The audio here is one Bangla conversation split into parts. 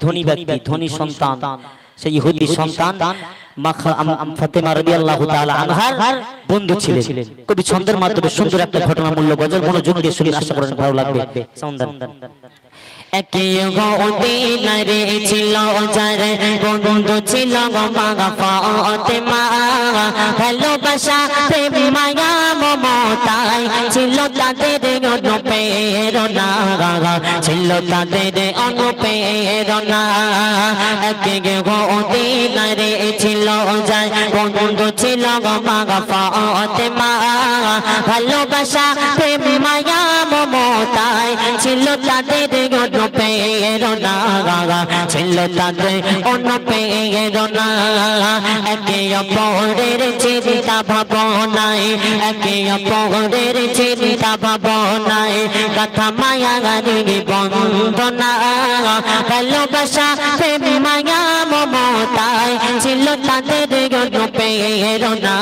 ধনী ব্যক্তি, ধনী সন্তান, সেই ইহুদি সন্তান ফাতেমা রাদিয়াল্লাহু তাআলা আনহার বন্ধু ছিলেন। কবি ছন্দের মাধ্যমে সুন্দর একটা ঘটনামূল্য গজল মনোযোগ দিয়ে শুনে আশা করেন ভালো লাগবে। একে মদিনারে ছিল যারে বন্ধু ছিল মা ফাতেমা, ভালোবাসা প্রেম মায়া মমতায় ছিল তাদের অনুপ্রেরণা, ছিল তাদের অনুপ্রেরণা। একে মদিনারে ছিল যারে বন্ধু ছিল মা ফাতেমা, ভালোবাসা প্রেম মায়া মমতায় ছিল তাদের অনুপ্রেরণা, ছিল তাদের অনুপ্রেরণা। একে অপরের চিন্তা ভাবনায়, একে অপরের চিন্তা ভাবনায় কথা মায়া গানি বন্দনা, ভালোবাসা প্রেম মায়া মমতায় ছিল তাদের অনুপ্রেরণা,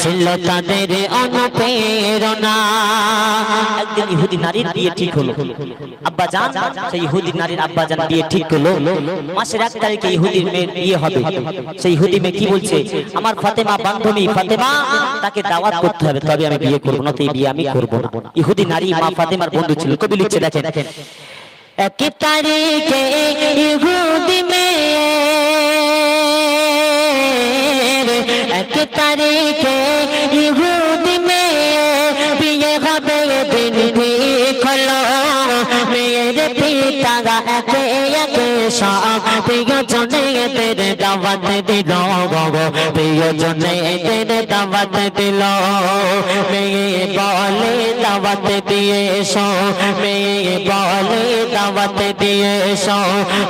ছিল তাদের অনুপ্রেরণা। একদিন ইহুদি নারীর বিয়ে ঠিক হলো। আব্বা জান, সেই ইহুদি নারীর আব্বা জান বিয়ে ঠিক হলো। মাসের 1 তারিখে ইহুদির মেয়ের বিয়ে হবে। সেই ইহুদি মেয়ে কি বলছে, আমার ফাতেমা বান্ধবী ফাতেমা, তাকে দাওয়াত করতে হবে, তবে আমি বিয়ে করব, না তো এই বিয়ে আমি করব না। ইহুদি নারী মা ফাতেমার বন্ধু ছিল। কবি লিখছে দেখেন, 1 তারিখে ইহুদি মেয়ের, 1 তারিখে ইহুদি মেয়ের বিয়ে হবে, দিন ঠিক হলো। মেয়ের পিতা একে একে সব প্রিয়জনে এদের দাওয়াত দিল, প্রিয়জনে এদের দাওয়াত দিল। মেয়ে বলে দাওয়াত দিয়ে এসো, মেয়ে বলে দাওয়াত দিয়ে এসো,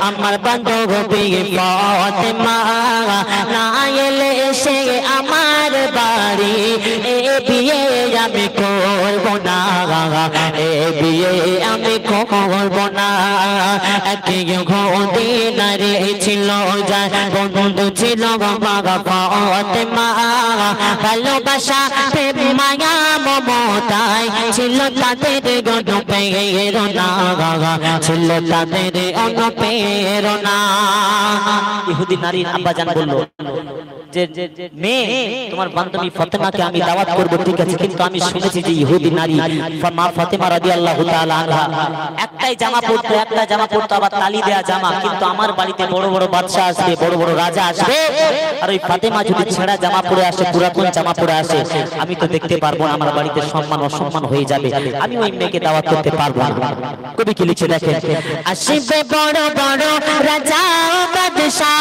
আমার বান্ধবী ফাতেমা না এলে সে আমার বাড়ি, এ বিয়ে আমি করব না, এ বিয়ে আমি করব না। একে মদিনারে ছিল যার বন্ধু ছিল মা ফাতেমা, ভালোবাসা প্রেম মায়া মমতায় ছিল তাদের অনুপ্রেরণা, ছিল তাদের অনুপ্রেরণা। ইহুদি নারীর আব্বা জান বলল যে মেয়ে, তোমার বান্ধবী ফাতেমাকে আমি দাওয়াত করব, ঠিক আছে, কিন্তু আমি শুনেছি যে ইহুদি নারী মা ফাতেমা রাদিয়াল্লাহু তাআলা আনহা একটাই জামা পরতো, একটা জামা পরতো, আবার তালি দেয়া জামা, কিন্তু আমার বাড়িতে বড় বড় বাদশা আসবে, বড় বড় রাজা আসবে, আর ওই ফাতেমা যদি ছেঁড়া জামা পরে আসে, পুরাতন জামা পরে আসে, আমি তো দেখতে পারবো না, আমার বাড়িতে সম্মান অসম্মান হয়ে যাবে, আমি ওই মেয়েকে দাওয়াত করতে পারবো না। কবি কি লিখে দেখেন, আসবে বড় বড় রাজা ও বাদশা,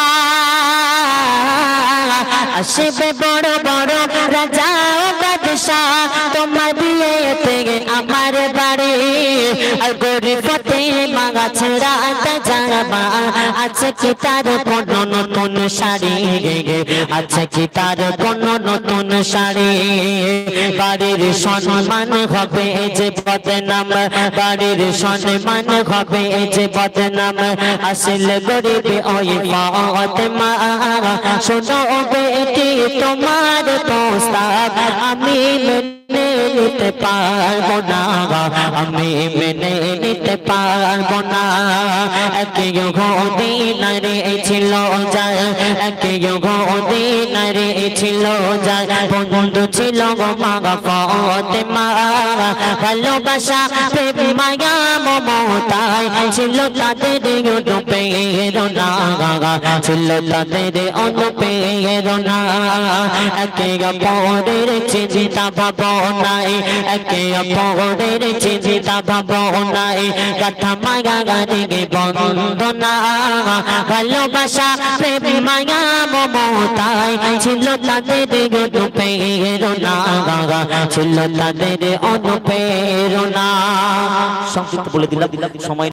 আসবে বড় বড় রাজা ও বাদশা, তোমার বিয়েতে আমার বাড়ি, আর গরিব ফাতেমা ছেঁড়া জামা, আছে কি তার কোনো নতুন শাড়ি, আছে কি তার কোনো নতুন শাড়ি। বাড়ির সম্মান হবে যে বদনাম, বাড়ির সম্মান হবে যে বদনাম, আসলে গরিব ওই ফাতেমা, শোনো বেটি তোমার প্রস্তাব আমি মেনে নিতে পারবো না, আমি মেনে নিতে পারবো না। একে মদিনারে ছিল যার, একে মদিনারে ছিল যার বন্ধু ছিল মা ফাতেমা, ভালোবাসা প্রেম মায়া মমতায় ছিল তাদের অনুপ্রেরণা, ছিল তাদের অনুপ্রেরণা। একে অপরের চিন্তা ভাবনায়, একে অপরের চিন্তা ভাবনায় কথা মায়া গানি বন্দনা, ভালোবাসা প্রেম মায়া মমতায় ছিল তাদের অনুপ্রেরণা, ছিল তাদের অনুপ্রেরণা। সংক্ষিপ্ত বলে দিলাম, সময়